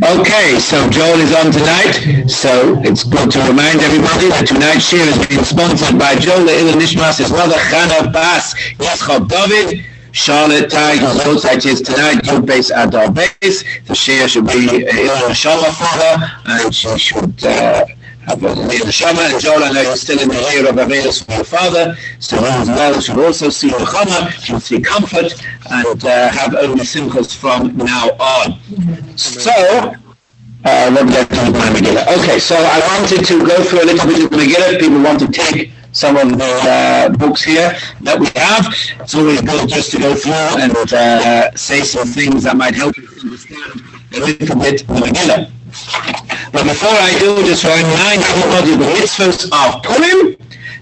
Okay, so Joel is on tonight. So it's good to remind everybody that tonight's shir is being sponsored by Joel Le'il Nishmas, his mother Chana Bas Yitzchok David, Charlotte Tig, whose outside is tonight, Yud Beis Adar Beis. The shir should be Ilan Neshama for her, and she should have a Neshama. And Joel, I know you're still in the year of Avedas for your father, so he as well should also see Nechama, should see comfort, and have only simchas from now on. So, let me get to my megillah. Okay, so I wanted to go through a little bit of megillah. People want to take some of the books here that we have. It's always good just to go through and say some things that might help you understand a little bit the megillah. But before I do, just remind everybody of the mitzvahs of Purim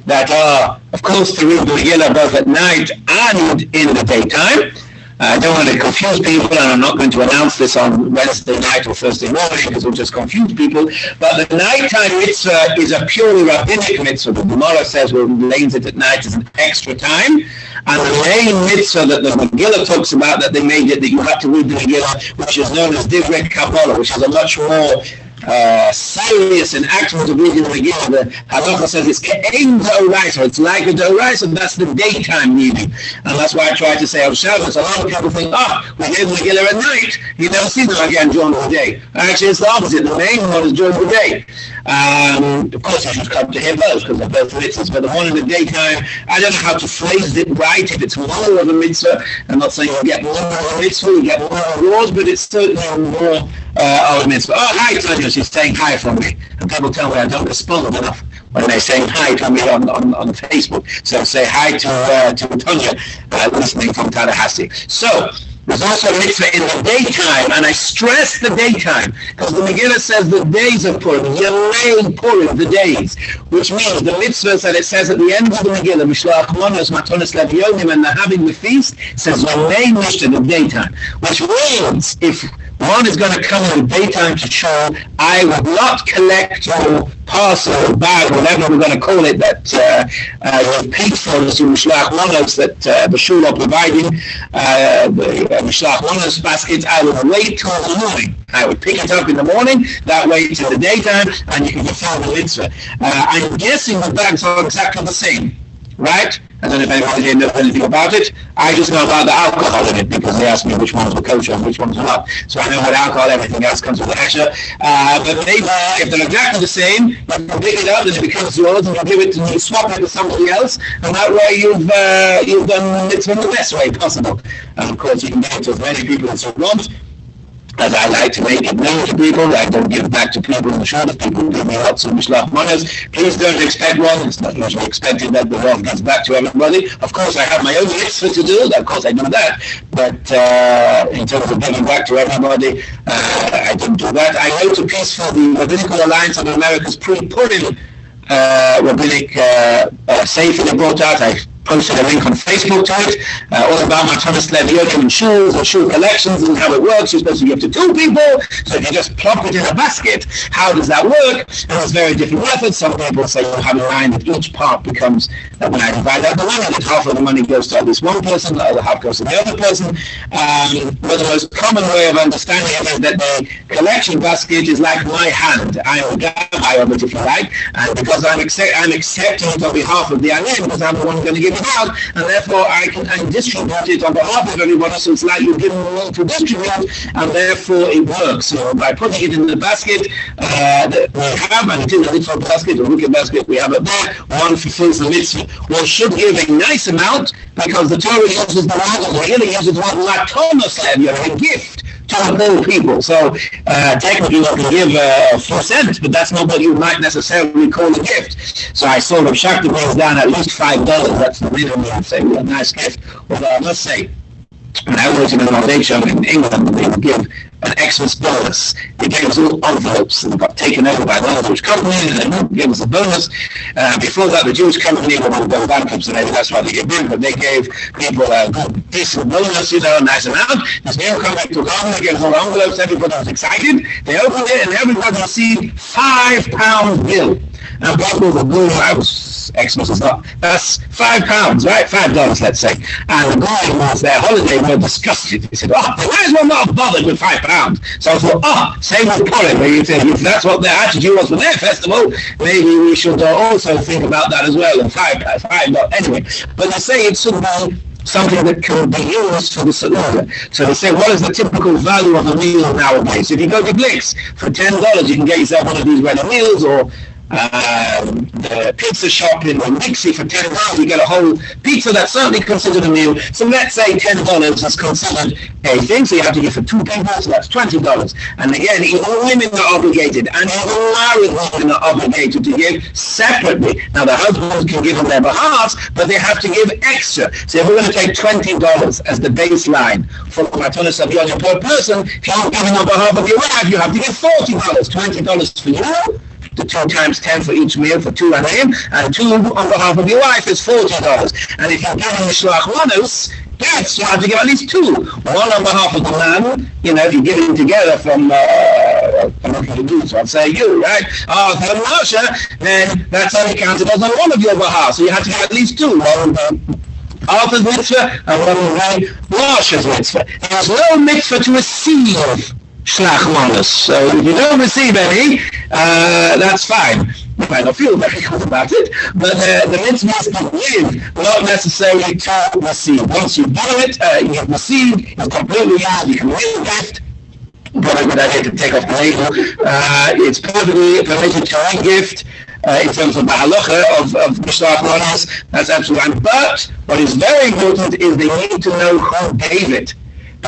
that are, of course, to read the megillah both at night and in the daytime. I don't want to confuse people, and I'm not going to announce this on Wednesday night or Thursday morning because it'll just confuse people. But the nighttime mitzvah is a purely rabbinic mitzvah. The Gemara says we'll lanes it at night as an extra time. And the main mitzvah that the Megillah talks about, that they made it, that you have to read the Megillah, which is known as Divrei Kabbalah, which is a much more serious and active of reading the Megillah. The Halacha says it's ke'ein d'oraisa, it's like a d'oraisa, and that's the daytime reading. And that's why I try to say on Shabbos, a lot of people think, we hear the Megillah at night, you never see them again during the day. Actually, it's the opposite. The main one is during the day. Of course, you should come to hear both, because they're both mitzvahs, but the one in the daytime, I don't know how to phrase it right, if it's more of a mitzvah. I'm not saying you get more of a mitzvah, you get more rewards, but it's certainly more of a mitzvah. Oh, hi, Tanya, she's saying hi from me. And people tell me I don't respond enough when they're saying hi to me on Facebook. So say hi to Tanya, listening from Tallahassee. So, there's also a mitzvah in the daytime, and I stress the daytime, because the Megillah says the days of Purim, Yemei Purim, the days, which means the mitzvahs that it says at the end of the Megillah, Mishloach Manos, Matonis Levionim, and the having the feast, says Yemei Mishta, the daytime, which means if one is going to come in the daytime to shul, I would not collect your parcel or bag, whatever we're going to call it, that you've paid for as your Mishloach Manos that the shul are providing, the Mishloach Manos baskets. I would wait till the morning. I would pick it up in the morning, that way it's in the daytime, and you can fulfill the mitzvah. I'm guessing the bags are exactly the same, right? I don't know if anyone here knows anything about it. I just know about the alcohol in it because they asked me which ones were kosher and which ones were not. So I know what alcohol, everything else comes with extra. But maybe if they're exactly the same, you can pick it up and it becomes yours, and you swap it with somebody else, and that way you've done it in the best way possible. And of course you can give it to as many people as you want. As I like to make it known to people, I don't give back to people in the shul. If people give me lots of Mishloach Manos, please don't expect one. It's not usually expected that the wealth gets back to everybody. Of course, I have my own mitzvah to do. Of course, I do that. But in terms of giving back to everybody, I don't do that. I wrote a piece for the Rabbinical Alliance of America's pre-Purim rabbinic sefer they brought out. I posted a link on Facebook to it, all about Matanis Leviotim and shuls or shul collections and how it works. You're supposed to give to two people, so if you just plop it in a basket, how does that work? And there's very different methods. Some people say you have in mind that each part becomes, that when I divide out the money, that half of the money goes to at least one person, the other half goes to the other person. But the most common way of understanding it is that the collection basket is like my hand. I am the guy of it, if you like, and because I'm accepting it on behalf of the Alim, because I'm the one going to give it out, and therefore I distribute it on behalf of everybody, so it's like you're giving me one to distribute, and therefore it works. So by putting it in the basket that we have, and it is a little basket, a rookie basket, we have it there, one fulfills the mitzvah. One should give a nice amount, because the Torah uses the word, or really uses the word latonos, a gift to all people. So technically you can give a few cents, but that's not what you might necessarily call a gift. So I sort of shut the bills down at least $5. That's the minimum I'd say, a nice gift. Although I must say, when I was in an foundation in England, they would give an Xmas bonus. They gave us all envelopes and got taken over by the Jewish company, and they gave us a bonus. Before that, the Jewish company would go bankrupt, so maybe that's why they gave in, but they gave people a good, decent bonus, a nice amount. This new company took on, they gave us all envelopes, everybody was excited. They opened it, and everybody received £5 bill. And people will go, Xmas is not, that's £5, right? $5, let's say. And the guy was their holiday were disgusted. He said, they might as well not have bothered with £5. So I thought, same with Purim. If that's what their attitude was for their festival, maybe we should also think about that as well. And $5. Anyway, but they say it should be something that can be used for the scenario. So they say, what is the typical value of a meal nowadays? If you go to Glicks, for $10, you can get yourself one of these ready meals, or the pizza shop in Dixie for $10, you get a whole pizza. That's certainly considered a meal. So let's say $10 is considered a thing, so you have to give for 2 people, so that's $20. And again, even women are obligated, and even married women are obligated to give separately. Now the husbands can give on their behalf, but they have to give extra. So if we're going to take $20 as the baseline for Matanos Aviyah per person, if you're giving on behalf of your wife, you have to give $40, $20 for you, the 2 times 10 for each meal for 2 and him, and 2 on behalf of your wife is $40. And if you're giving Shlach Manus, yes, you have to give at least 2. 1 on behalf of the man, if you're giving together from, I'm not going to do, so I'll say you, right? From Moshe, then that's only counted as on one of your behalf, so you have to give at least 2. 1 on Arthur's mitzvah and 1 on Moshe's mitzvah. There's no mitzvah to receive Shlach Manus. So if you don't receive any, that's fine. You might not feel very good about it, but the mitzvah is to give, not necessarily to receive. Once you've done it, you've received, it's completely yours, you can really gift. Probably a good idea to take off the label. It's perfectly permitted to re-gift in terms of the halacha of Shlach Manus. That's absolutely fine. But what is very important is they need to know who gave it.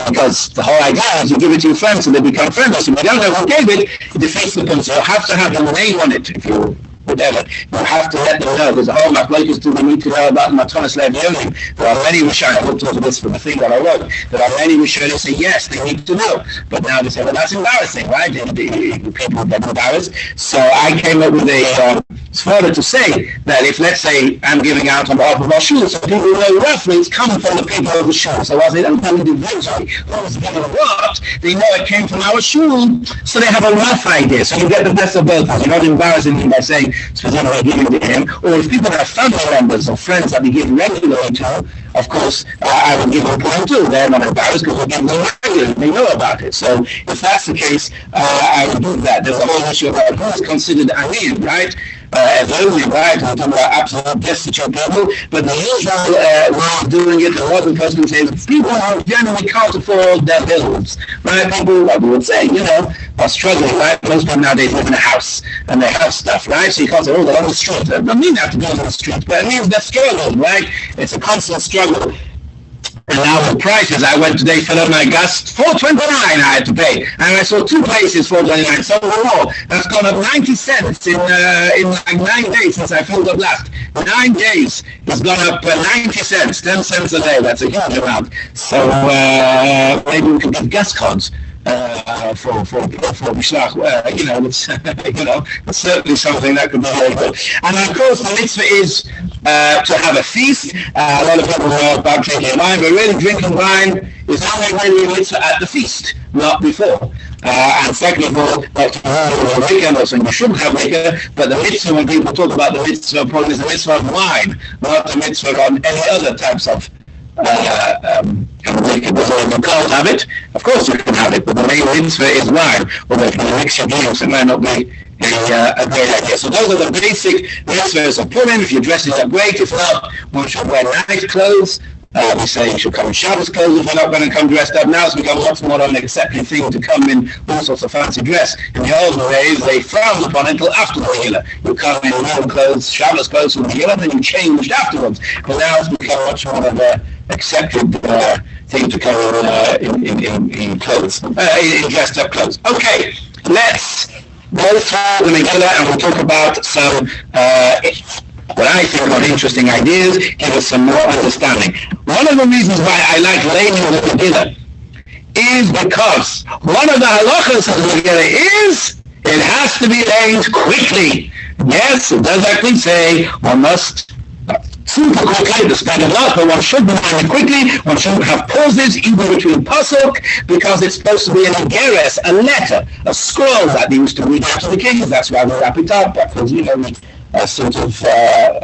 Because the whole idea is you give it to your friends and they become friends. So if you don't know who gave it, it defeats the principle. You have to have the name on it if you whatever. You have to let them know. There's a whole machlokes do we need to know about Matanos Le'Evyonim. There are many Rishonim, I will talk about this from the thing that I wrote, there are many Rishonim who say yes, they need to know. But now they say, well, that's embarrassing, right? The people get embarrassed. So I came up with a further to say that if, let's say, I'm giving out on behalf of our shul, so people know roughly it's coming from the people of the shul. So as they don't know individually who's giving what, they know it came from our shul, so they have a rough idea. So you get the best of both worlds. You're not embarrassing him by saying, specifically giving to him, or if people have family members or friends that we give regularly to, of course, I would give them a point too. They're not embarrassed because we're giving them regularly. They know about it. So if that's the case, I would do that. There's a whole issue about who is considered Aniyim, right? As only, right? I'm talking about absolute destitute people, but the usual way of doing it, the modern person says, people who generally can't afford their bills, right? People, like we would say, are struggling, right? Most people nowadays live in a house, and they have stuff, right? So you can't say, they're on the street. I don't mean they have to go on the street, but it means they're struggling, right? It's a constant struggle. And now with prices, I went today, filled up my gas, $4.29 I had to pay. And I saw 2 places, $4.29. So overall, that's gone up 90 cents in like 9 days since I filled up last. 9 days, it's gone up 90 cents, 10 cents a day. That's a huge amount. So maybe we could get gas cards. For Mishlach, it's certainly something that could be very good. And of course, the mitzvah is to have a feast. A lot of people know about drinking wine, but really drinking wine is only really a mitzvah at the feast, not before. And second of all, like and also you shouldn't have liquor, but the mitzvah, when people talk about the mitzvah, probably is the mitzvah of wine, not the mitzvah on any other types of you can't have it. Of course you can have it, but the main mitzvah is wine. Although if you mix your drinks, it might not be a great idea. So those are the basic mitzvahs of Purim. If you dress it up, great. If not, one should wear nice clothes. We say you should come in Shabbos clothes if you're not going to come dressed up. Now it's become lots more of an accepted thing to come in all sorts of fancy dress. In the old days, they frowned upon it until after the megillah. You come in normal clothes, Shabbos clothes for the megillah, then you changed afterwards. But now it's become much more of a accepted thing to come in clothes, in dressed up clothes. Okay, let's go through the megillah and we'll talk about some what I think are interesting ideas, give us some more understanding. One of the reasons why I like labeling the megillah is because one of the halachas of the megillah is it has to be learned quickly. Yes, it does actually say one must super quickly, the speed of light, but one should be moving quickly. One shouldn't have pauses, even between pasuk, because it's supposed to be an igeres, a letter, a scroll that they used to read out to the kings. That's why we wrap it up, because, we sort of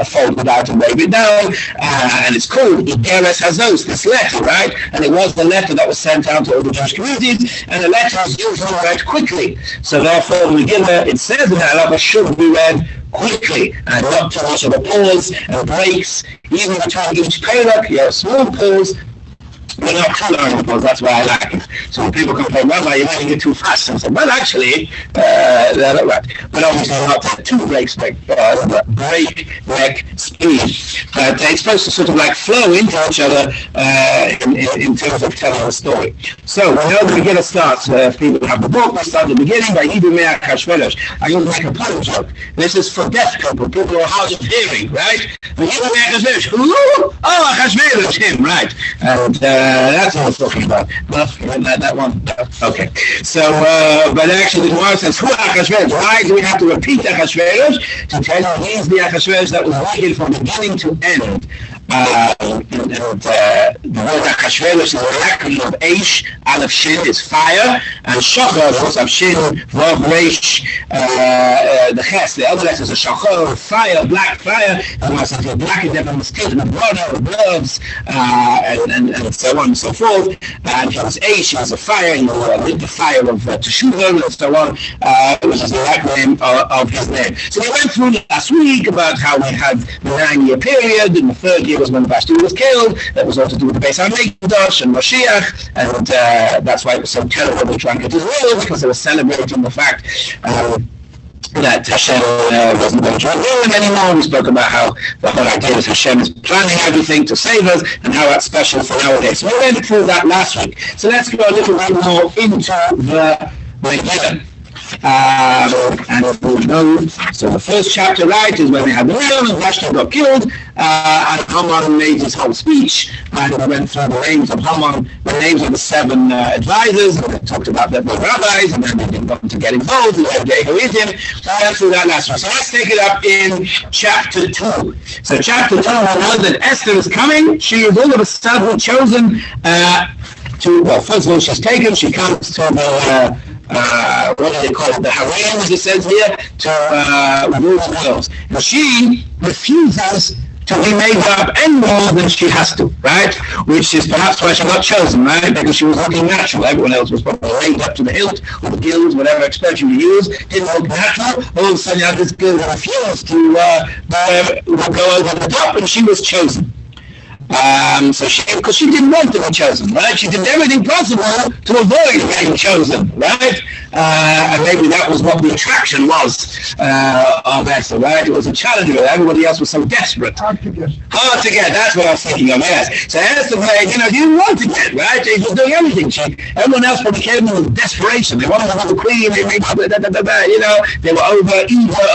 fold it out and wave it down, and it's called Igeres Hazos, this letter, right? And it was the letter that was sent out to all the Jewish communities, and the letter is usually read quickly. So therefore, the megillah, it says in the halacha, should be read quickly, and not too much of a pause and breaks, even between each parak, you have a small pause, but not too long, because that's why I like it. So when people complain, Rabbi, you're making it too fast, and I say, well, actually, they're not right. But obviously not too breakneck speed. But it's supposed to sort of like flow into each other in terms of telling a story. So we know the beginner starts. If people have the book, we start at the beginning by Ibu Mea Kashverosh. I going to make a pun joke. This is for deaf people who are hard of hearing, right? But Ibu Mea Kashverosh, who? Oh, Kashverosh, him, right? And that's what I was talking about. Well, that one. Okay. So, but actually, the Gemara says, "Who Achashverosh?" Why do we have to repeat Achashverosh? To tell you, he's the Achashverosh that was wicked from beginning to end. The word Achashverosh is an acronym of Eish, Aleph Shin is fire, and Shachar, of course, of Shin, Vav Reish, the Ches, the other letters are Shachar, fire, black fire, and I said, black is never mistaken, the blood, the gloves, and so on and so forth, and he was Eish, he was a fire, he lit the fire of Teshuvah, and so on, which is the acronym of his name. So we went through last week about how we had the 9-year period, and the third year was when Vashti was killed. That was all to do with the Beis HaMikdash and Moshiach, and that's why it was so terrible they drank it as well, because they were celebrating the fact that Hashem wasn't going to drink oil anymore. We spoke about how the whole idea is Hashem is planning everything to save us, and how that's special for nowadays. So we went through that last week. So let's go a little bit more into the megillah. And we'll know, so the first chapter, right, is when they had the meal and Vashti got killed, and Haman made his whole speech, and we went through the names of Haman, the names of the 7 advisors, and we talked about the rabbis, and then they didn't want to get involved, and they with him. So I went through that last one. So let's take it up in chapter 2. So chapter 2, we know that Esther is coming. She is all of a sudden chosen well, first of all, she's taken, she comes to the what do they call it? The harem, as it says here, to rule the girls. Now she refuses to be made up any more than she has to, right? Which is perhaps why she got chosen, right? Because she was looking natural. Everyone else was probably laid up to the hilt, or the gills, whatever expression you use, didn't look natural. All of a sudden you had this girl that refused to go over the top, and she was chosen. Because she didn't want to be chosen, right? She did everything possible to avoid being chosen, right? And maybe that was what the attraction was of Esther, right? It was a challenge, but everybody else was so desperate. Hard to get, that's what I was thinking of, yes. So Esther, she didn't want to get, right? She was doing everything. Everyone else probably came in with desperation. They wanted to be the queen, they were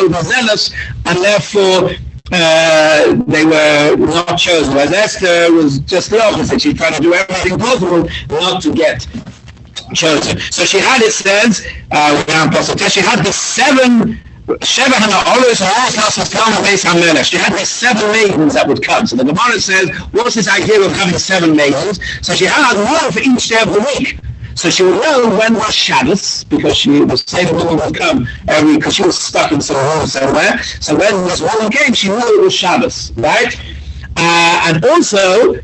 overzealous, and therefore they were not chosen. Whereas Esther was just the opposite. She tried to do everything possible not to get chosen. So she had, it says, she had the 7 Sheva Hana Oros She had these 7 maidens that would come. So the Gemara says, what's this idea of having 7 maidens? So she had one for each day of the week. So she would know when was Shabbos, because she was saying the woman would come because she was stuck in some room somewhere. So when this woman came, she knew it was Shabbos, right? And also,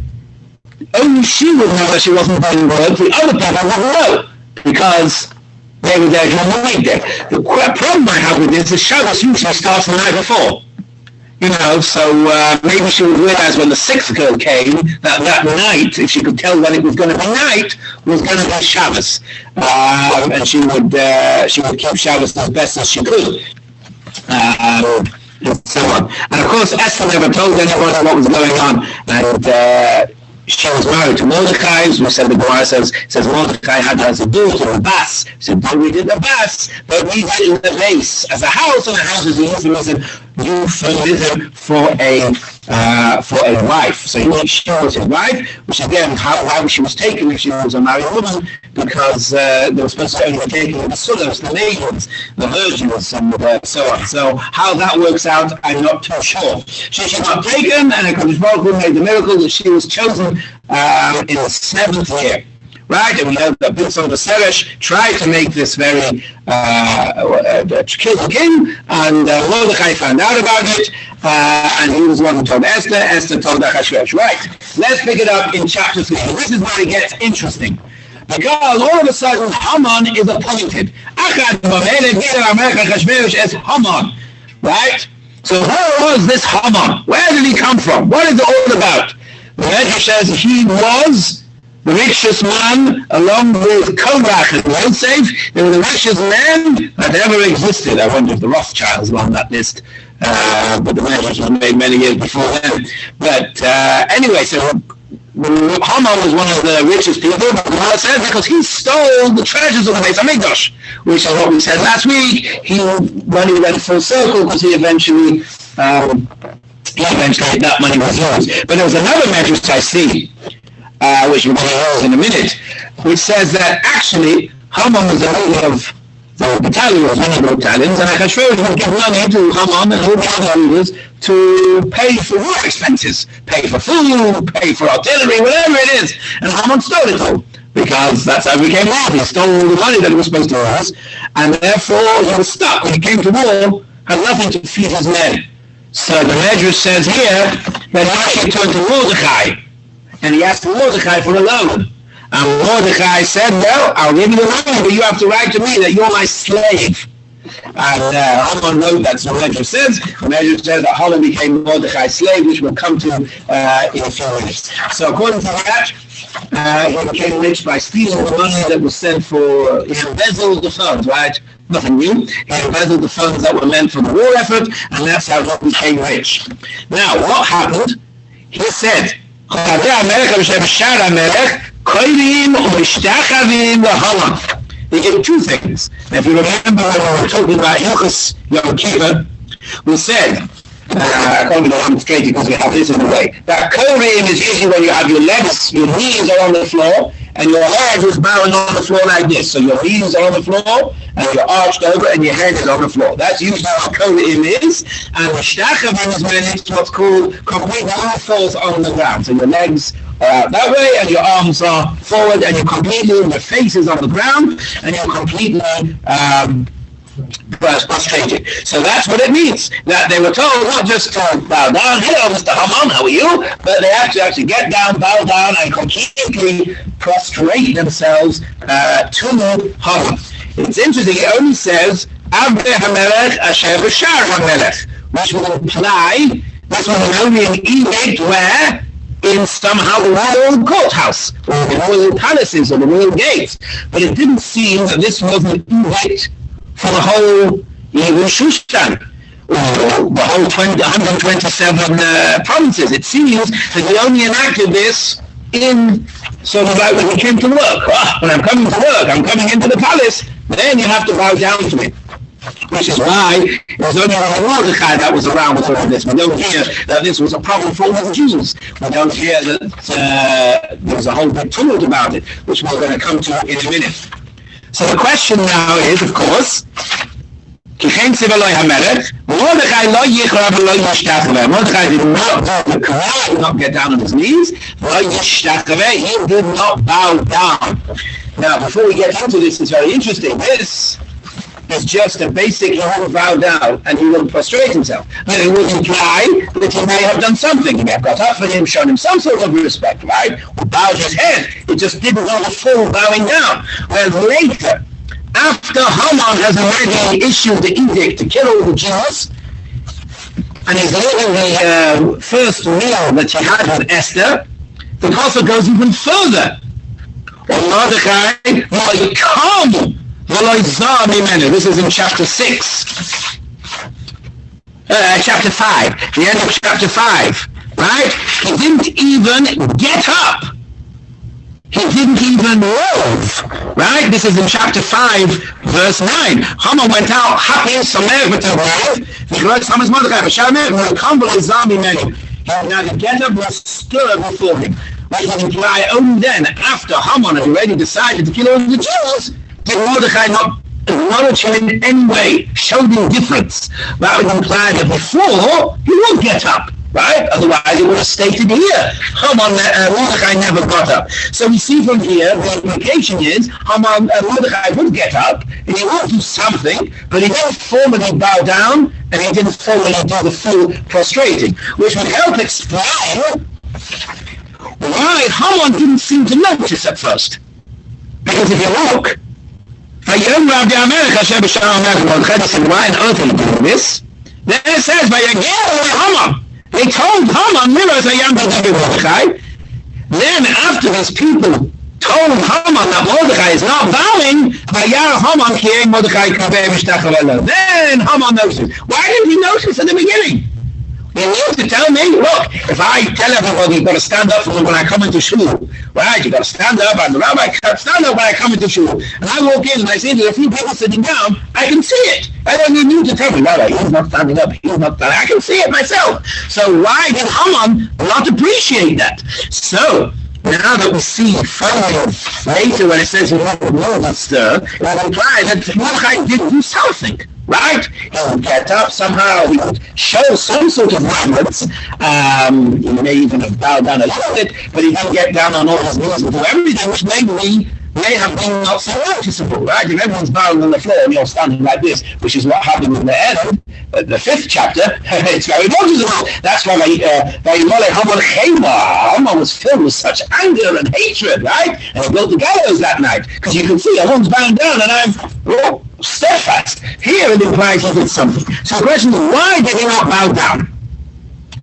only she would know that she wasn't doing work. The other people wouldn't know, because they were there during the weekday. The problem I have with this is Shabbos usually starts the night before. So maybe she would realize when the 6th girl came that night, if she could tell when it was going to be night, was going to be Shabbos, and she would keep Shabbos as best as she could, and so on. And of course, Esther never told anyone what was going on, and she was married to Mordechai. As we said, the Gemara says Mordechai had her as a daughter, a bas. He said, no, we did the bas, but we did it in the base as a house, and a house is a euphemism euphemism for a wife. So she was his wife, which again, how she was taken if she was a married woman, because they were supposed to only be taken the sullahs, the maidens, the virgins, and so on. So how that works out, I'm not too sure. She's not taken, and HaKadosh Baruch Hu made the miracle that she was chosen in the 7th year. Right, and we know that Bilson the Seresh tried to make this very kill the king, and Mordechai found out about it, and he was the one who told Esther. Esther told Achashverosh. Right, let's pick it up in chapter 3. This is where it gets interesting, because all of a sudden Haman is appointed. Haman, right? So who was this Haman? Where did he come from? What is it all about? The Medrash says he was the richest man, along with Korach and Yosef. They were the richest men that ever existed. I wonder if the Rothschilds were on that list, but the measures were made many years before then. But anyway, so Haman was one of the richest people, because he stole the treasures of the Beit HaMikdash, which is what we said last week. When he went full circle, because he eventually that money was yours. But there was another measure I see, which we'll hear in a minute, which says that actually Haman was the leader of the battalion, one of the battalions, and Achashverosh would give money to Haman and all the other leaders to pay for war expenses, pay for food, pay for artillery, whatever it is. And Haman stole it all, because that's how he became war. He stole all the money that he was supposed to have, and therefore he was stuck. When he came to war, had nothing to feed his men. So the Medrash says here that he actually turned to Mordechai, and he asked Mordechai for a loan. And Mordechai said, well, I'll give you the loan, but you have to write to me that you're my slave. And Haman wrote that, so the Medrash says. The Medrash says that Haman became Mordechai's slave, which we'll come to in a few minutes. So according to that, he became rich by stealing the money that was sent for, he embezzled the funds, right? Nothing new. He embezzled the funds that were meant for the war effort, and that's how he became rich. Now, what happened? He said, he gave two things. And if you remember when we were talking about Hilchos Yom Kippur, we said, I can't get it straight because we have this in the way, that Korean is usually when you have your legs, your knees are on the floor, and your head is bowing on the floor like this. So your knees are on the floor, and you're arched over, and your head is on the floor. That's usually how Korean is. And the Shtachavim is managed what's called complete falls on the ground. So your legs are out that way, and your arms are forward, and you're completely, your face is on the ground, and you're completely prostrated. So that's what it means, that they were told not just to bow down, hello Mr. Haman, how are you? But they have to actually get down, bow down, and completely prostrate themselves to Haman. It's interesting, it only says Avnei HaMelech Asher B'Shar HaMelech, which would imply this was only an edict where in somehow the royal courthouse, or the royal palaces, or the royal gates. But it didn't seem that this was an edict for the whole even Shushan, or the whole 127 provinces. It seems that he only enacted this in sort of like when he came to work. When I'm coming to work, I'm coming into the palace, then you have to bow down to me. Which is why it was only Mordechai that was around with all of this. We don't hear that this was a problem for all the Jews. We don't hear that there was a whole big tumult about it, which we're going to come to in a minute. So the question now is, of course, Mordechai did not get down on his knees. He did not bow down. Now, before we get into this, it's very interesting. This is just a basic, he will bow down and he will prostrate himself. But it would imply that he may have done something. He may have got up for him, shown him some sort of respect, right? Or bowed his head. It just didn't go the full bowing down. Whereas later, after Haman has already issued the edict to kill all the Jews, and he's living the first meal that he had with Esther, the prophet goes even further. This is in chapter 6. Chapter 5. The end of chapter 5. Right? He didn't even get up. he didn't even love, right? This is in chapter 5, verse 9. Haman went out happy, sameach v'tovlev, v'chloed Haman's Mordechai, v'shamer, v'kam v'lizam imenu. He now the get up was stir before him. Which would imply only then, after Haman had already decided to kill all the Jews, did Mordechai not acknowledge him in any way, showed indifference. That would imply that before he would get up. Right? Otherwise, it would have stated here, Mordechai never got up. So we see from here, the implication is, Mordechai would get up, and he would do something, but he didn't formally bow down, and he didn't formally do the full prostrating, which would help explain why Haman didn't seem to notice at first. Because if you look, Mordechai said, why on earth are you doing this? Then it says, Haman. They told Haman, then after these people told Haman that Mordechai is not bowing, then Haman noticed. Why didn't he notice at the beginning? He used to tell me, look, if I tell everybody you've got to stand up when I come into shul, right, you've got to stand up, and the rabbi can't stand up when I come into shul, and I walk in and I see there's a few people sitting down, I can see it. I don't need you to tell me, rabbi, he's not standing up, he's not standing up. I can see it myself. So why did Haman not appreciate that? So, now that we see finally later when it says he had a stir, it implies that Mordechai did do something. Right? He would get up somehow, he would show some sort of reverence. He may even have bowed down a little bit, but he didn't get down on all his knees and do everything, which may have been not so noticeable, right? If everyone's bowing on the floor and you're standing like this, which is what happened in the end, the 5th chapter, it's very noticeable. That's why Haman was filled with such anger and hatred, right? And he built the gallows that night, because you can see everyone's bowing down and I'm steadfast. Here it implies he did something. So the question is, why did he not bow down?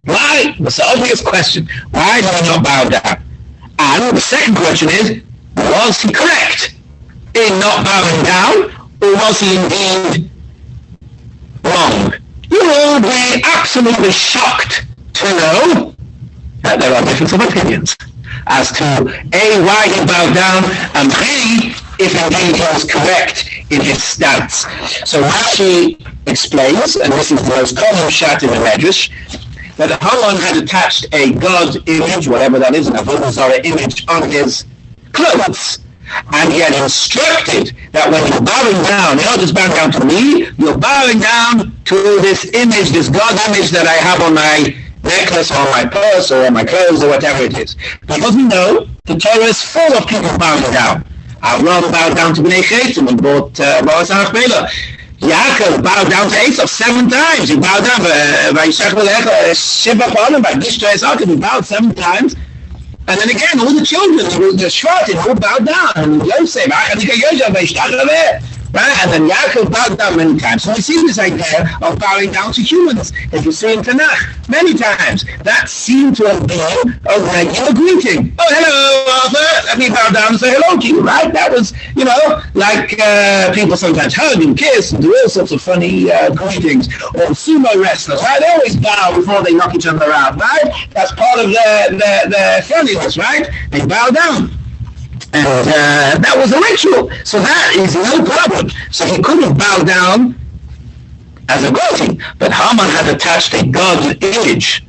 Why? That's the obvious question. Why did he not bow down? And the second question is, was he correct in not bowing down, or was he indeed wrong? You will be absolutely shocked to know that there are differences of opinions as to A, why he bowed down, and B, if indeed he was correct in his stance. So Rashi explains, and this is the most common shot in the Medrash, that Haman had attached a god image, whatever that is, an avodah zarah image, on his clothes. And he had instructed that when you're bowing down, you're not just bowing down to me, you're bowing down to this image, this God image that I have on my necklace or my purse or on my clothes or whatever it is. Because we know the Torah is full of people bowing down. I'd rather bow down to Bnei Chetim and bought Ba'asach Bela. Yaakov bowed down to Esau 7 times. He bowed down by he bowed 7 times. And then again, all the children, the Shvatim, all bowed down. And Yosef, right? And then Yaakov bowed down many times. So we see this idea of bowing down to humans. If you see in Tanakh, many times, that seemed to have been a regular greeting. Oh, hello, Arthur. Let me bow down and say hello to you, right? That was, like people sometimes hug and kiss and do all sorts of funny greetings. Or sumo wrestlers, right? They always bow before they knock each other out, right? That's part of their funniness, right? They bow down. And that was a ritual. So that is no problem. So he couldn't bow down as a greeting. But Haman had attached a god image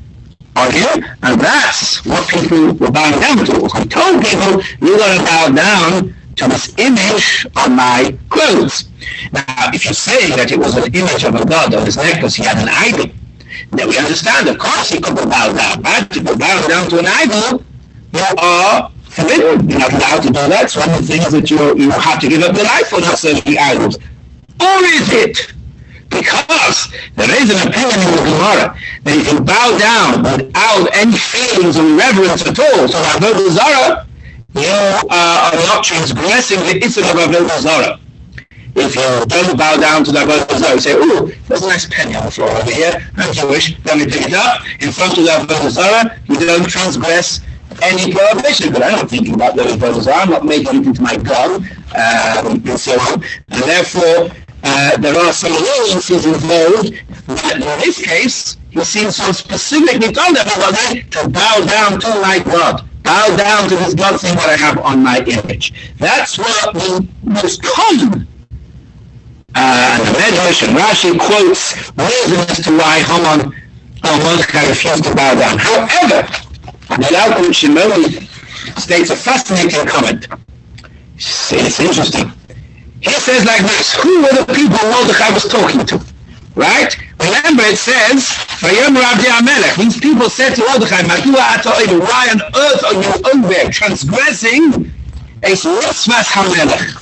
on him, and that's what people were bowing down to. He told people, you're going to bow down to this image on my clothes. Now, if you say that it was an image of a god on his necklace, he had an idol, then we understand, of course he couldn't bow down. But if you bow down to an idol, you are forbidden. You're not allowed to do that. It's one of the things that you have to give up your life for, not serving idols. Or is it because there is an opinion in the Gemara that if you bow down without any feelings of reverence at all to Avodah Zarah, you are not transgressing the Issur of Avodah Zarah. If you don't bow down to the Avodah Zarah, you say, ooh, there's a nice penny on the floor over here, I'm Jewish, let me pick it up. In front of the Avodah Zarah, you don't transgress any prohibition, but I'm not thinking about the Avodah Zarah. I'm not making it into my God, and so on. And therefore, there are some nuances involved. But in this case, he seems so specifically told everybody to bow down to my God. bow down to this God thing that I have on my image. That's what the most common. And the Medrash and Rashi quotes reasons as to why Haman and Mordechai refused to bow down. However, the Malcolm Shimoni states a fascinating comment. It's interesting. He says like this: who were the people Mordechai was talking to? Right? Remember, it says, "Vayom Rabbi Amelech." These people said to Mordechai, "Madua ato oiv? Why on earth are you over transgressing a mitzvah Hamelech?"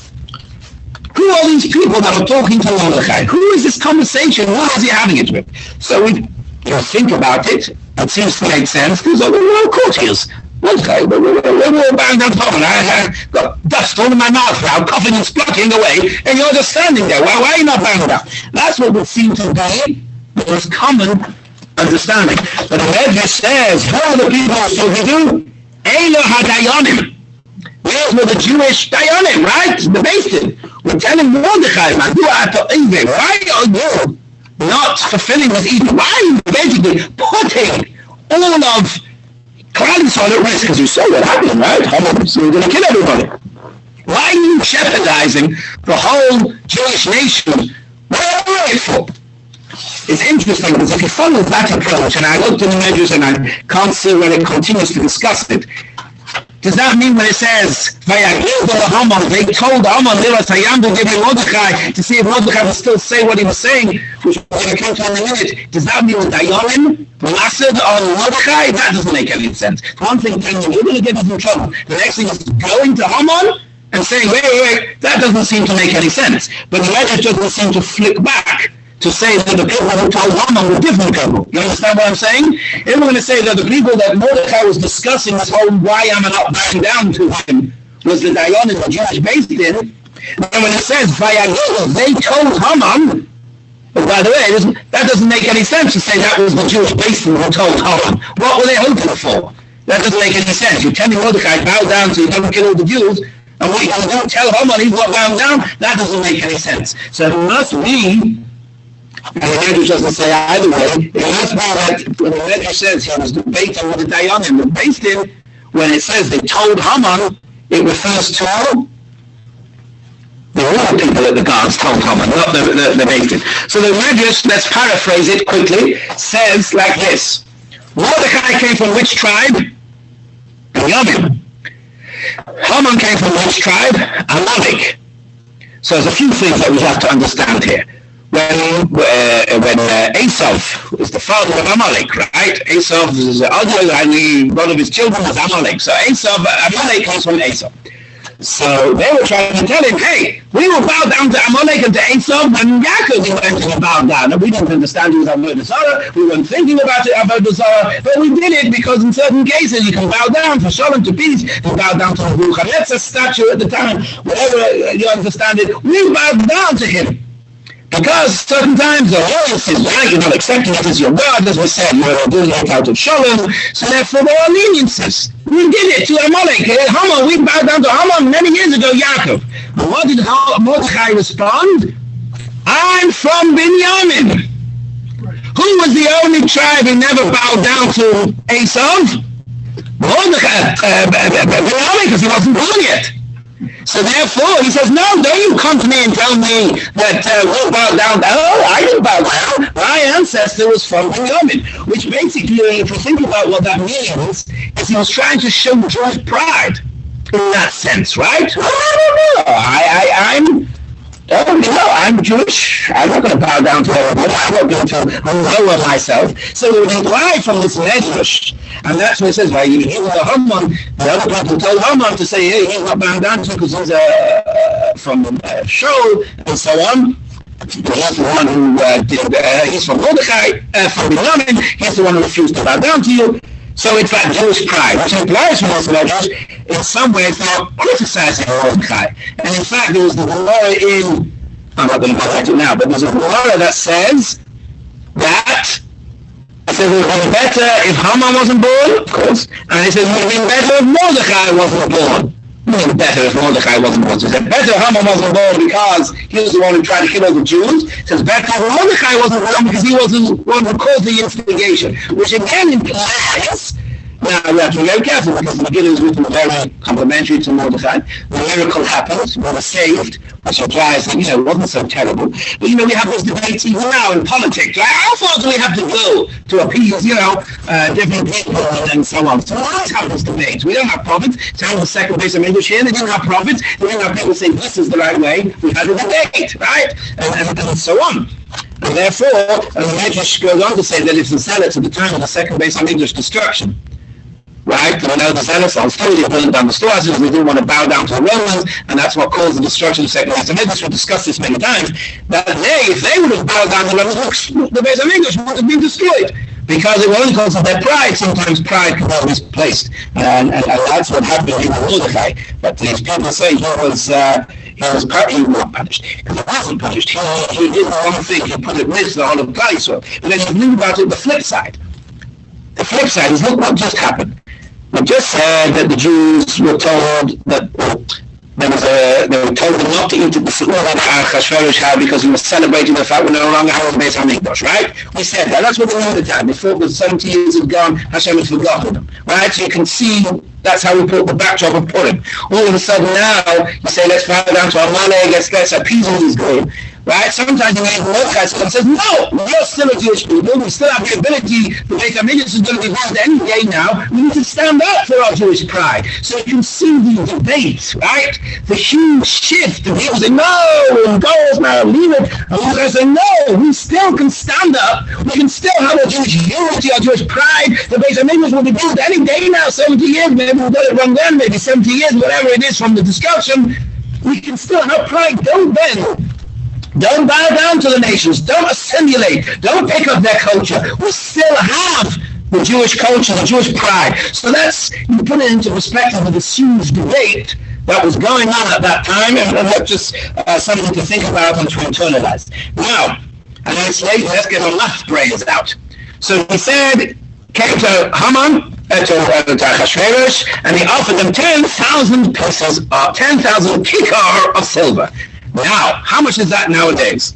Who are these people that are talking to Mordechai? Who is this conversation? Who is he having it with? So we think about it. It seems to make sense. These are the royal courtiers. Mordechai, we're all bowing down to Haman. I got dust all in my mouth now, coughing and spluttering away, and you're just standing there. Why are you not bowing down? That's what would seem to be the most common understanding. But the Medrash says, who are the people talking to? Elo HaDayanim. Those were the Jewish Dayanim, right? The Basin. We're telling Mordechai, why are you not fulfilling this even? Why are you basically putting all of Klal Yisrael at risk? Because you saw what happened, right? So we're going to kill everybody. Why are you jeopardizing the whole Jewish nation? What are you for? It's interesting because if you follow that approach, and I looked in the Medrash and I can't see where it continues to discuss it, does that mean when it says, they told Haman, to see if Mordechai would still say what he was saying, which we're going to come to in a minute? Does that mean Dayanim blasted on Mordechai? That doesn't make any sense. One thing, you're going to get us in trouble. The next thing is going to Haman and saying, wait, that doesn't seem to make any sense. But the Medrash doesn't seem to flick back to say that the people who told Haman were different people. You understand what I'm saying? If we're going to say that the people that Mordechai was discussing this whole why am I not bowing down to him was the Dayanim, the Jewish based in, and when it says they told Haman, but by the way, that doesn't make any sense to say that was the Jewish based in who told Haman. What were they hoping for? That doesn't make any sense. You're telling Mordechai, bow down so you don't kill all the Jews, and what you're going to do, tell Haman he's not bowing down? That doesn't make any sense. So it must be, and the Medrash doesn't say either way, it must be that when the Medrash says he was debating with the Dayanim, the based in, when it says they told Haman, it refers to the real people that the gods told Haman, not the based in. So the Medrash, let's paraphrase it quickly, says like this: Mordechai came from which tribe? Binyamin. Haman came from which tribe? Amalek. So there's a few things that we have to understand here. When Esau is the father of Amalek, right? Esau is ugly, and one of his children was Amalek. So Amalek comes from Esau. So they were trying to tell him, hey, we will bow down to Amalek and to Esau, and Yaakov went to bow down. And we didn't understand he was Avodah Zarah. We weren't thinking about it, Avodah Zarah, but we did it because in certain cases you can bow down for shalom, to peace. You bow down to the Chametz statue at the time, whatever you understand it. We bowed down to him. Because certain times the royalties is right, you're not accepting it as your God, as we said, you're doing it out of shalom, so therefore there are leniencies. We did it to Amalek. Haman, we bowed down to Haman many years ago, Yaakov. And what did Mordechai respond? I'm from Binyamin. Who was the only tribe who never bowed down to Esau? Mordechai, Binyamin, because he wasn't born yet. So therefore, he says, no, don't you come to me and tell me that we'll bow down. Oh, I didn't bow down. My ancestor was from Binyamin. Which basically, if you think about what that means, is he was trying to show Jewish pride in that sense, right? I'm Jewish. I'm not going to bow down to everybody. I'm not going to lower myself. So we imply from this Medrash, and that's what it says, right? You hear the Haman, the other people told Haman to say, hey, he's not bowing down to because he's from Shaul, and so on. He's the one who he's from Mordechai, from Binyamin. He's the one who refused to bow down to you. So in fact, Jewish pride, which implies from this Medrash, in some ways they're criticizing Mordechai. And in fact, there was the Gemara in, I'm not going to go back to it now, but there's a Gemara that says that it says it would have been better if Haman wasn't born, of course, and it says it would have been better if Mordechai wasn't born. Better if Mordechai wasn't born. So it says better if Haman wasn't born because he was the one who tried to kill all the Jews. It says better if Mordechai wasn't born because he was the one who caused the instigation. Which again implies Now we have to be very careful because the megillah is written very complimentary to Mordechai. The miracle happened, we were saved, which implies that, it wasn't so terrible. But, we have those debates even now in politics, right? How far do we have to go to appease, different people and so on? So we always have those debates. We don't have prophets. It's how the second base of English here, they didn't have prophets. They didn't have people saying this is the right way. We had a debate, right? And so on. And therefore, the Medrash goes on to say that it's the zealots at the time of the second base of English destruction. Right? The zealots are fully burning down the storehouses. They didn't want to bow down to the Romans, and that's what caused the destruction of the second base of English. We've discussed this many times. That if they would have bowed down to the Romans, the base of English would have been destroyed. Because it was only because of their pride. Sometimes pride can be misplaced. And that's what happened in Mordechai. But these people say he was not punished. Because he wasn't punished. He did the wrong thing. He put at risk the whole of Israel. But then you think about it, the flip side. The flip side is, look what just happened. We just said that the Jews were told that they were told not to eat at the Sukkot Achashverosh had because he was celebrating the fact we're no longer having Beis Hamikdash, right? We said that. That's what they knew at the time. They thought that 70 years had gone, Hashem had forgotten them, right? So you can see that's how we put the backdrop of Purim. All of a sudden now, you say, let's bow down to our money, let's appease all these goyim. Right? Sometimes the Mordechai says, no, we're still a Jewish people. We still have the ability. The Beit HaMikdash is going to be built any day now. We need to stand up for our Jewish pride. So you can see the debate, right? The huge shift. And people say, no, and goes now, leave it. And Mordechai say, no, we still can stand up. We can still have our Jewish unity, our Jewish pride. The Beit HaMikdash will be built any day now, 70 years. Maybe we'll get it wrong then, maybe 70 years, whatever it is from the discussion. We can still have pride. Don't bend. Don't bow down to the nations. Don't assimilate. Don't pick up their culture. We still have the Jewish culture, the Jewish pride. So you put it into perspective of this huge debate that was going on at that time, and that's just something to think about and to internalize. Now, and it's late, let's get our last prayers out. So he said, came to Haman, to Achashverosh, and he offered them 10,000 pieces of 10,000 kikar of silver. Now, how much is that nowadays?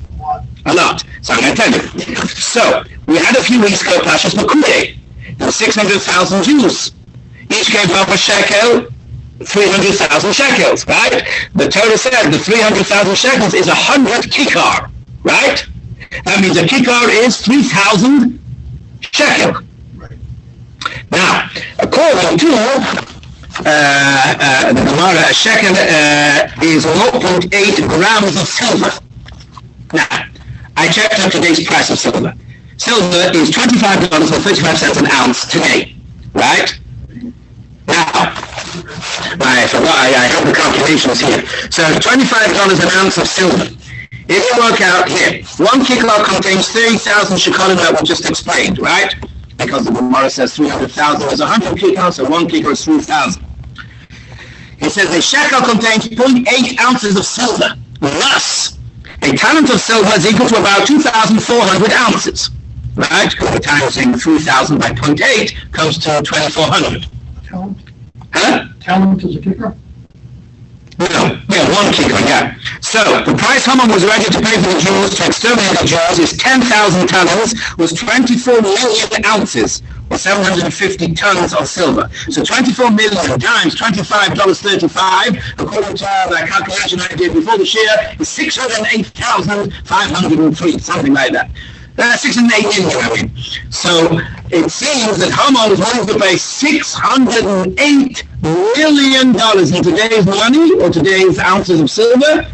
A lot. So I'm going to tell you. So, we had a few weeks ago, Pashas Makudei. There were 600,000 Jews. Each gave up a shekel, 300,000 shekels, right? The Torah said the 300,000 shekels is 100 kikar, right? That means a kikar is 3,000 shekel. Now, according to the Gemara, a shekel is 0.8 grams of silver. Now, I checked out today's price of silver. Silver is $25 or 35 cents an ounce today, right? Now, I forgot, I have the calculations here. So $25 an ounce of silver. If you work out here, 1 kikar contains 30,000 shekalim that we just explained, right? Because the Gemara says 300,000 is 100 kikar, so 1 kikar is 3,000. It says a shekel contains 0.8 ounces of silver. Thus, a talent of silver is equal to about 2,400 ounces. Right? The times 3,000 by 0.8 comes to 2,400. Talent? Huh? Talent is a kicker? No, yeah, 1 kikar, yeah. So, the price Haman was ready to pay for the Jews to exterminate the Jews is 10,000 talents, was 24 million ounces, or 750 tons of silver. So 24 million times $25.35, according to the calculation I did before the share, is 608,503, something like that. 608 million, I mean. So it seems that Haman is willing to pay $608 million in today's money, or today's ounces of silver,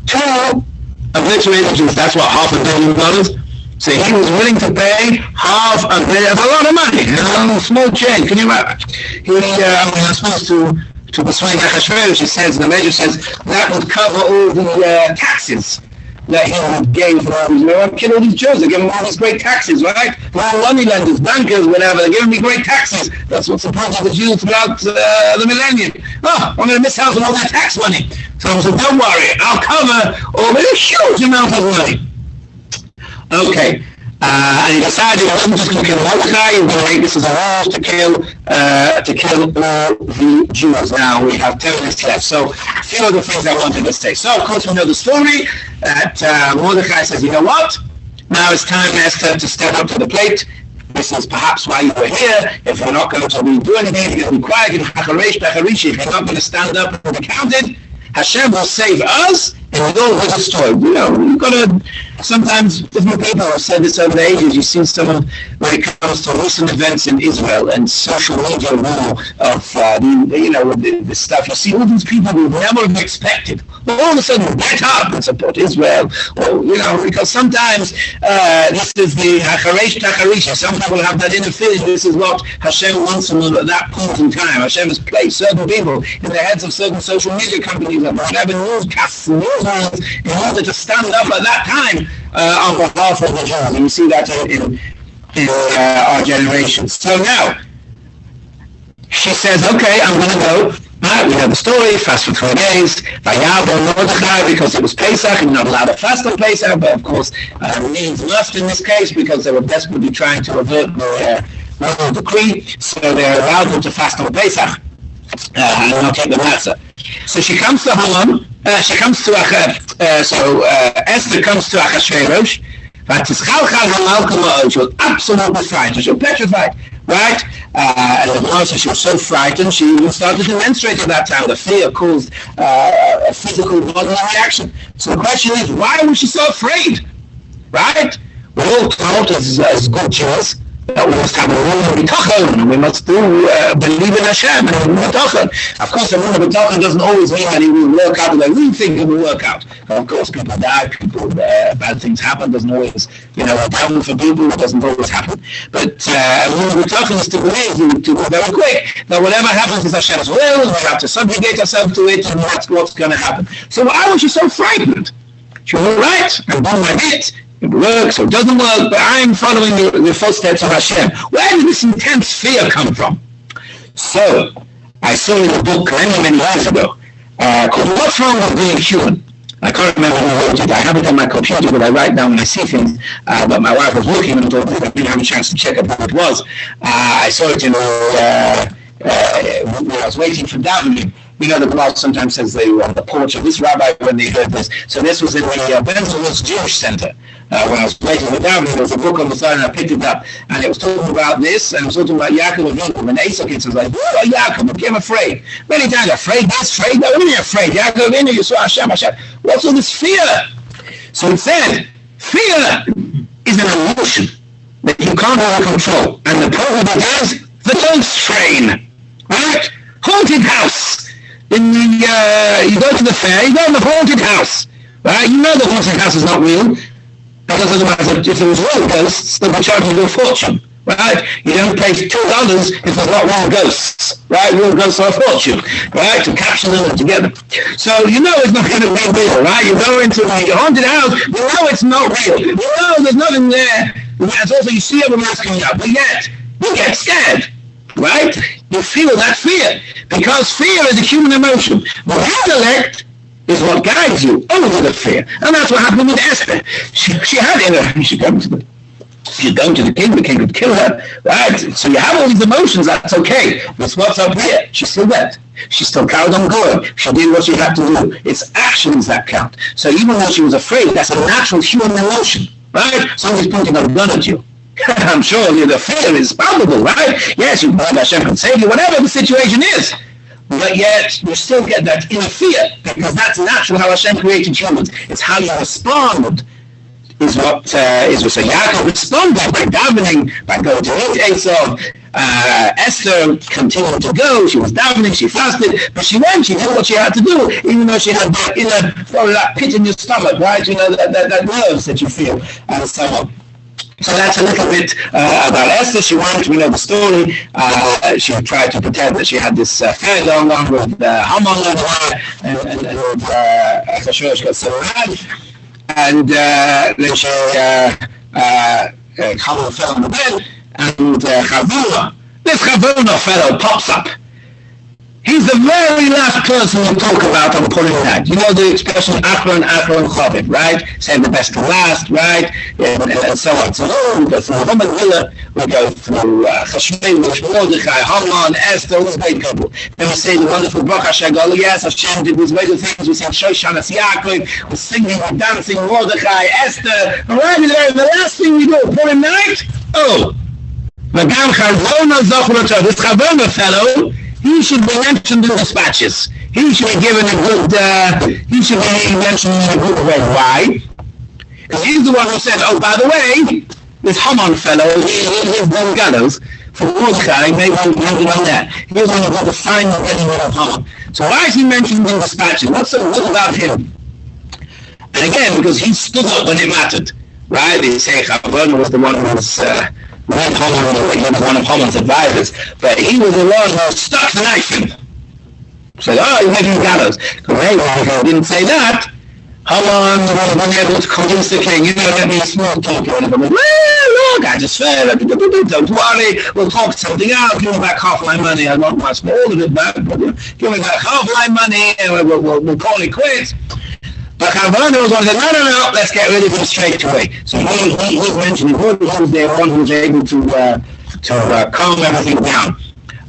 to obliterate the Jews. That's what, $500 million? So he was willing to pay $500 million. That's a lot of money. Small change. Can you imagine? He was supposed to persuade Achashverosh. He says, the Major says, that would cover all the taxes that he would gain for all these, kill all these Jews. They give them all these great taxes, right? For all money lenders, bankers, whatever, they're giving me great taxes. That's what supported the Jews throughout the millennium. Oh, I'm going to miss out on all that tax money. So I said, don't worry, I'll cover all the huge amount of money. Okay. And he decided he wasn't just going to kill Mordechai, he was going to make this as a rush to kill all the Jews. Now we have 10 minutes left. So a few other things I wanted to say. So of course we know the story that Mordechai says, you know what? Now it's time, Esther, to step up to the plate. This is perhaps why you were here. If you're not going to do anything, if you're going to be quiet, if you're not going to stand up and be counted, Hashem will save us, and we all will destroy. You know, you've got to, sometimes different people have said this over the ages. You've seen some of, when it comes to recent events in Israel and social media rule of, the stuff, you see all these people we never have expected. All of a sudden, get up and support Israel. Or, because sometimes this is the Hacharesh Tacharisha. Some people have that inner feeling. This is what Hashem wants from them at that point in time. Hashem has placed certain people in the heads of certain social media companies and whatever newscasts and newsrooms in order to stand up at that time on behalf of the Jews. And you see that in our generation. So now, she says, okay, I'm going to go. Right, we know the story, fast for 3 days, because it was Pesach, and not allowed to fast on Pesach, but of course, means must in this case, because they were desperately trying to avert the royal decree, so they allowed them to fast on Pesach, and not take the matzah. So she comes to Haman, Esther comes to Achashverosh, she was absolutely frightened, she was petrified, right? And the Gemara says she was so frightened, she even started to menstruate at that time. The fear caused a physical bodily reaction. So the question is, why was she so afraid? Right? We're all taught as good Jews that we must have a rule of bitachon, and we must believe in Hashem and bitachon. Of course, a rule of bitachon doesn't always mean that it will work out the way we think it will work out. Of course, people die, bad things happen. Doesn't always, a problem for people. It doesn't always happen. But a rule of bitachon is to believe, to go very quick, that whatever happens is Hashem's will, and we have to subjugate ourselves to it, and that's what's going to happen. So why was she so frightened? She was all right, I'm doing my bit. It works or it doesn't work, but I'm following the footsteps of Hashem. Where did this intense fear come from? So, I saw in a book many years ago called What's Wrong with Being Human? I can't remember who wrote it. I have it on my computer, but I write down when I see things. But my wife was looking and I didn't have a chance to check out what it was. I saw it when I was waiting for davening. The Gemara sometimes says they were on the porch of this rabbi when they heard this. So this was in the Benjamin's Jewish Center. When I was waiting for davening, there was a book on the side and I picked it up. And it was talking about this, and it was talking about Yaakov and Esau. It was like, oh, Yaakov became afraid. Many times, afraid, no, what are you afraid? Yaakov, you saw Hashem. What's all this fear? So it said, fear is an emotion that you can't really control. And the problem is the ghost train, right? Haunted house. You go to the fair, you go in the haunted house, right? You know the haunted house is not real, because otherwise if there was real ghosts, they'd be charging you a fortune, right? You don't pay $2 if there's not real ghosts, right? Real ghosts are a fortune, right? To capture them and to get them. So you know it's not going to be real, right? You go into a haunted house, you know it's not real. You know there's nothing there. And also you see everyone else coming up, but yet you get scared. Right? You feel that fear, because fear is a human emotion. But intellect is what guides you over the fear, and that's what happened with Esther. She had in her. She's going to the king. The king would kill her. Right? So you have all these emotions. That's okay. But what's up here? She still went. She still carried on going. She did what she had to do. It's actions that count. So even though she was afraid, that's a natural human emotion. Right? Somebody's pointing a gun at you. I'm sure the fear is palpable, right? Yes, you believe Hashem can save you, whatever the situation is. But yet, you still get that inner fear, because that's natural how Hashem created humans. It's how you respond is what is. So Yaakov responded by davening, by going to eat Esau. Esther continued to go. She was davening, she fasted, but she went. She did what she had to do, even though she had that pit in your stomach, right? That nerves that you feel, and so on. So that's a little bit about Esther. She went, we know the story. She tried to pretend that she had this affair going on with Haman and Achashverosh got so mad. And then she, Haman fell on the bed, and this Chavona fellow pops up. He's the very last person we talk about on Purim night. You know the expression Achron Chavit, right? Save the best to last, right? And so on. So we go through the megillah, we go through Chashverosh, Mordechai, Haman, Esther, all these great people. Then we say the wonderful Baruch HaShagol. Yes, Hashem did these great things. We sing Shoshanas Yaakov, we're singing, we're dancing, Mordechai, Esther. All right, the last thing we do, Purim night, This Chavona fellow, he should be mentioned in dispatches. He should be given a good, he should be mentioned in a good way. Why? Because he's the one who said, oh, by the way, this Haman fellow, he's done gallows for Mordechai, maybe on that. He was one who got the sign of getting rid of Haman. So why is he mentioned in dispatches? What's so good about him? And again, because he stood up when it mattered. Right? They say Chavona was the one who was he was one of Haman's advisors, but he was the one who stuck the knife in. Said, oh, you're making gallows. Hey, well, if he didn't say that, Haman was able to convince the king, let me a small talk. Well, look, I just failed. Don't worry, we'll talk something out. Give me back half my money. I want much more of it back, but give me back half my money, and we'll call it quits. But Chavona was one who said, no, let's get rid of him straight away. So he was mentioning who was there, one who was able to calm everything down.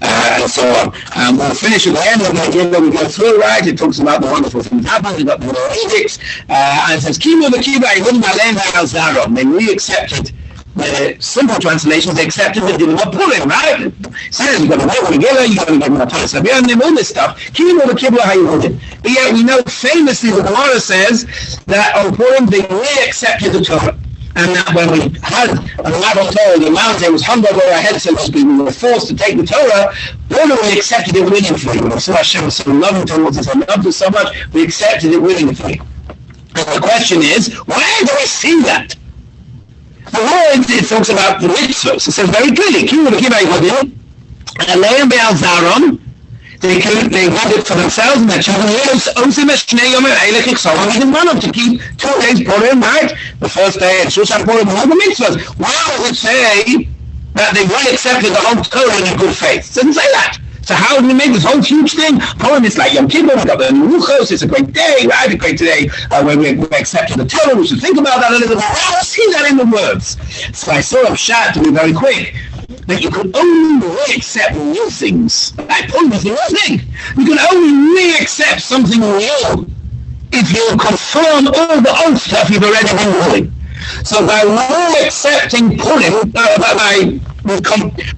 And so on. We'll finish at the end of the megillah. We go through, right? It talks about the wonderful things happening. We've got the edicts. And it says, Kimu v'kiba yehud malem v'al. They really accepted. The simple translations, they accepted the din of Purim, right? It says, you've got to make megillah, you've got to get Matas Rabbeinu, all this stuff. Kimu v'kiba hayehud. But yet we know famously the Gemara says that on Purim they really accepted the Torah. And that when we had a Bible Torah, the mountain was humbled over our heads, so to speak, we were forced to take the Torah, when we accepted it willingly. We saw Hashem was so loving towards us, and loved us so much, we accepted it willingly. And the question is, where do we see that? The word, it talks about the mitzvahs. It says very clearly, they had it for themselves and their children. We didn't want them to keep 2 days Purim, right? The first day and Shushan Purim and all the mitzvahs. Why does it say that they really accepted the whole Torah in good faith? It doesn't say that. So how do we make this whole huge thing? Purim is like Yom Kippur, we've got the Ruchos, it's a great day, right? A great day when we accepted the Torah. We should think about that a little bit. I don't see that in the words. So I saw a shot to be very quick. That you could only re-accept new things. Like Purim is the new thing. You can only re-accept something new if you confirm all the old stuff you've already been doing. So by re-accepting Purim,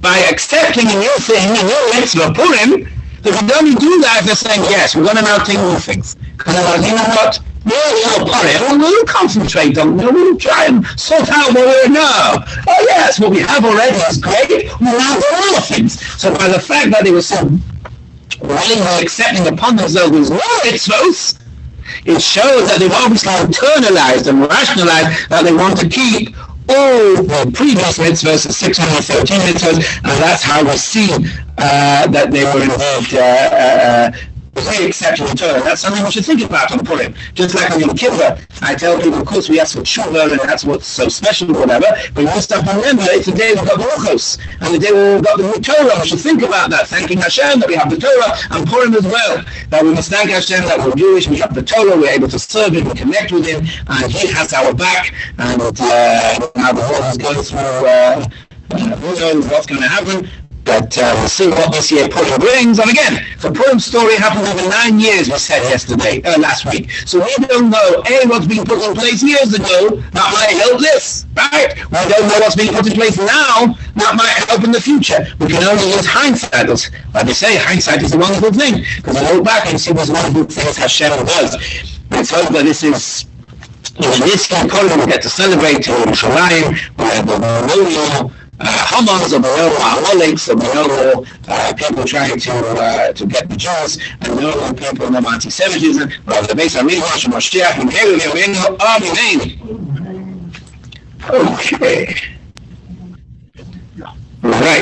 by accepting a new thing, a new mitzvah, Purim, if you only do that, they're saying, yes, we're going to now take new things. Because you know what? We'll concentrate on, we'll try and sort out what we know. Oh yes, what we have already is great. We'll now do all the things. So by the fact that they were so willingly accepting upon themselves these new mitzvahs, it shows that they've obviously internalized and rationalized that they want to keep all the previous mitzvahs, the 613 mitzvahs, and that's how we see that they were involved very accepting the Torah. That's something we should think about on Purim. Just like on Yom Kippur, I tell people, of course, we ask for tshuva, and that's what's so special or whatever, but we must have to remember it's the day we've got the Ruchos, and the day we've got the new Torah. We should think about that, thanking Hashem that we have the Torah, and Purim as well, that we must thank Hashem that we're Jewish, we have the Torah, we're able to serve Him, we connect with Him, and He has our back, and now the world is going through, who knows what's going to happen. But we'll see what this year Purim brings. And again, the Purim story happened over 9 years, we said last week. So we don't know, A, what's being put in place years ago, that might help this, right? We don't know what's being put in place now, that might help in the future. We can only use hindsight. Like they say, hindsight is a wonderful thing, because we look back and see those wonderful things Hashem does. Let's hope that this is, this year Purim we get to celebrate in Yerushalayim, where the memorial Hamans of Amaleks of people trying to get the Jews, and no people of anti-Semitism, but the base of Mashiach and Amen. Okay. Right.